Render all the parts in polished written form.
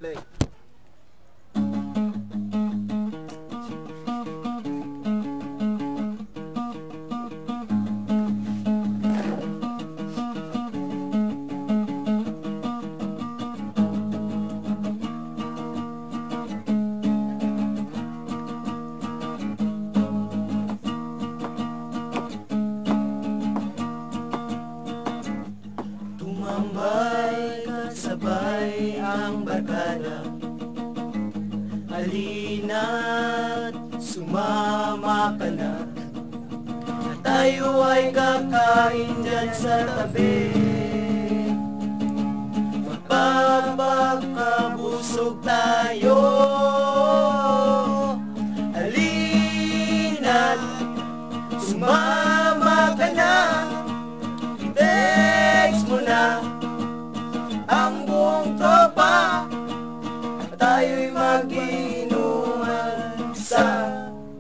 Day. Tumambay kasabay ang barkada, halina't sumama ka na. Tayo ay kakain dyan sa tabi, magpapakabusog tayo. Halina't sumama ka na, text mo na ang buong tropa at tayo'y mag-inuman sa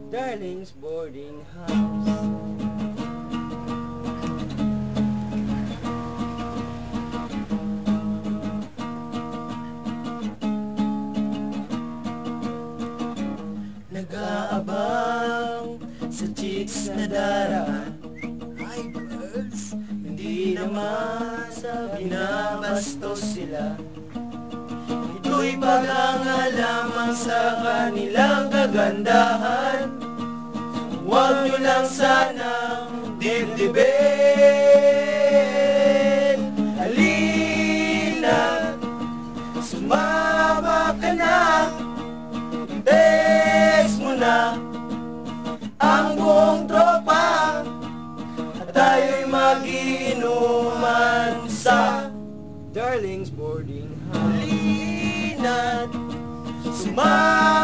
Darling's Boarding House. Nag-aabang sa chicks na daraan. Hi girls, hindi naman sa binabastos sila. Ito'y paganga lamang sa kanilang kagandahan. Huwag nyo lang sanang dibdibin. Halina, sumama ka na, text mo na ang buong tropa at tayo'y mag-iinuman sa Darling's Boarding House. halina't sumama